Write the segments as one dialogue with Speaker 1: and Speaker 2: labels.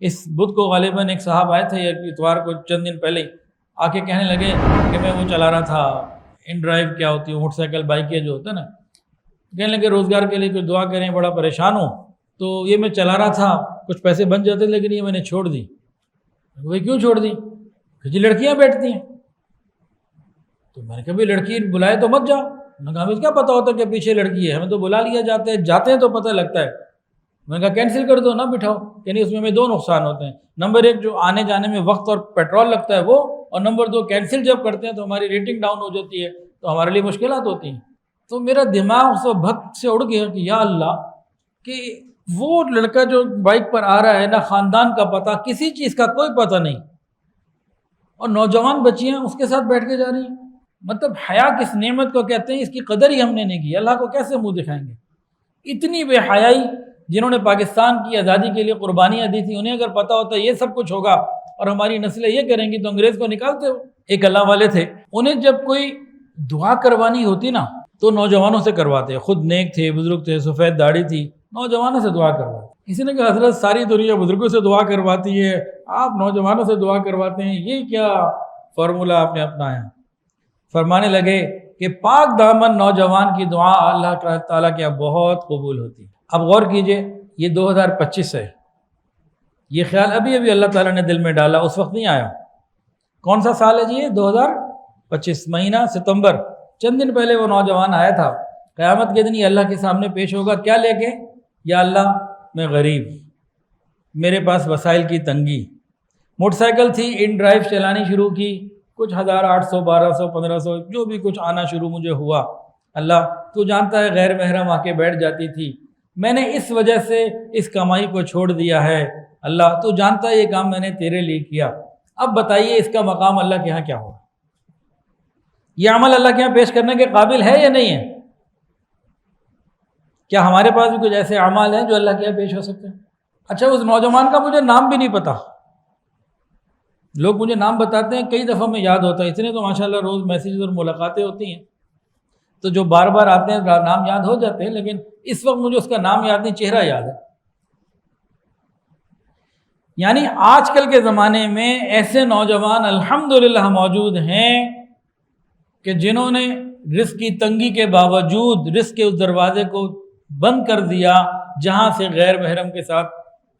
Speaker 1: اس بدھ کو غالباً ایک صاحب آئے تھے اتوار کو چند دن پہلے ہی، آ کے کہنے لگے کہ میں وہ چلا رہا تھا ان ڈرائیو، کیا ہوتی ہے موٹر سائیکل بائک جو ہوتا ہے نا، کہنے لگے روزگار کے لیے کچھ دعا کریں، بڑا پریشان ہوں، تو یہ میں چلا رہا تھا، کچھ پیسے بن جاتے لیکن یہ میں نے چھوڑ دی۔ وہ کیوں چھوڑ دی؟ کہ جی لڑکیاں بیٹھتی ہیں۔ تو میں نے کہا بھائی لڑکی بلائے تو مت جا۔ میں نے کہا ہمیں کیا پتہ ہوتا کہ پیچھے لڑکی ہے، ہمیں تو بلا لیا جاتے ہیں تو پتہ لگتا ہے۔ میں نے کہا کینسل کر دو، نہ بٹھاؤ۔ یعنی اس میں ہمیں دو نقصان ہوتے ہیں، نمبر ایک جو آنے جانے میں وقت اور پیٹرول لگتا ہے وہ، اور نمبر دو کینسل جب کرتے ہیں تو ہماری ریٹنگ ڈاؤن ہو جاتی ہے، تو ہمارے لیے مشکلات ہوتی ہیں۔ تو میرا دماغ اس بھگ سے اڑ گیا کہ یا اللہ، کہ وہ لڑکا جو بائک پر آ رہا ہے، نہ خاندان کا پتہ، کسی چیز کا کوئی پتہ نہیں، اور نوجوان بچیاں اس کے ساتھ بیٹھ کے جا رہی ہیں۔ مطلب حیا کس نعمت کو کہتے ہیں، اس کی قدر ہی ہم نے نہیں کی، اللہ کو کیسے منہ دکھائیں گے؟ اتنی بے حیائی، جنہوں نے پاکستان کی آزادی کے لیے قربانیاں دی تھیں، انہیں اگر پتہ ہوتا یہ سب کچھ ہوگا اور ہماری نسلیں یہ کریں گی تو انگریز کو نکالتے ہو۔ ایک اللہ والے تھے، انہیں جب کوئی دعا کروانی ہوتی نا تو نوجوانوں سے کرواتے، خود نیک تھے، بزرگ تھے، سفید داڑھی تھی، نوجوانوں سے دعا کرواتے۔ کسی نے کہا حضرت ساری دنیا بزرگوں سے دعا کرواتی ہے، آپ نوجوانوں سے دعا کرواتے ہیں، یہ کیا فارمولہ آپ نے اپنایا؟ فرمانے لگے کہ پاک دامن نوجوان کی دعا اللہ تعالیٰ کے یہاں بہت قبول ہوتی ہے۔ اب غور کیجئے، یہ 2025 ہے، یہ خیال ابھی اللہ تعالیٰ نے دل میں ڈالا، اس وقت نہیں آیا۔ کون سا سال ہے جی یہ؟ 2025 مہینہ ستمبر، چند دن پہلے وہ نوجوان آیا تھا۔ قیامت کے دن یہ اللہ کے سامنے پیش ہوگا، کیا لے کے؟ یا اللہ میں غریب، میرے پاس وسائل کی تنگی، موٹر سائیکل تھی، ان ڈرائیو چلانی شروع کی، کچھ 1800 1200 1500 جو بھی کچھ آنا شروع مجھے ہوا، اللہ تو جانتا ہے، غیر محرم آ کے بیٹھ جاتی تھی، میں نے اس وجہ سے اس کمائی کو چھوڑ دیا ہے، اللہ تو جانتا ہے یہ کام میں نے تیرے لیے کیا، اب بتائیے اس کا مقام اللہ کے ہاں کیا ہوگا؟ یہ عمل اللہ کے ہاں پیش کرنے کے قابل ہے یا نہیں ہے؟ کیا ہمارے پاس بھی کچھ ایسے اعمال ہیں جو اللہ کے یہاں پیش ہو سکتے ہیں؟ اچھا، اس نوجوان کا مجھے نام بھی نہیں پتا، لوگ مجھے نام بتاتے ہیں، کئی دفعہ میں یاد ہوتا ہے، اتنے تو ماشاءاللہ روز میسیجز اور ملاقاتیں ہوتی ہیں تو جو بار بار آتے ہیں نام یاد ہو جاتے ہیں، لیکن اس وقت مجھے اس کا نام یاد نہیں، چہرہ یاد ہے۔ یعنی آج کل کے زمانے میں ایسے نوجوان الحمدللہ موجود ہیں کہ جنہوں نے رزق کی تنگی کے باوجود رزق کے اس دروازے کو بند کر دیا جہاں سے غیر محرم کے ساتھ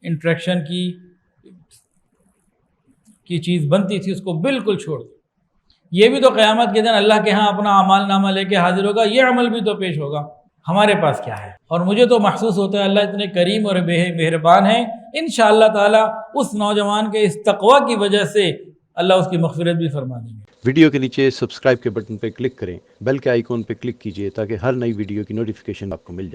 Speaker 1: انٹریکشن کی چیز بنتی تھی، اس کو بالکل چھوڑ دیا۔ یہ بھی تو قیامت کے دن اللہ کے ہاں اپنا اعمال نامہ لے کے حاضر ہوگا، یہ عمل بھی تو پیش ہوگا، ہمارے پاس کیا ہے؟ اور مجھے تو محسوس ہوتا ہے اللہ اتنے کریم اور مہربان ہیں، انشاءاللہ تعالی اس نوجوان کے اس تقوی کی وجہ سے اللہ اس کی مغفرت بھی فرما دیں گے۔
Speaker 2: ویڈیو کے نیچے سبسکرائب کے بٹن پہ کلک کریں، بیل کے آئیکن پہ کلک کیجئے تاکہ ہر نئی ویڈیو کی نوٹیفیکیشن آپ کو مل جائے۔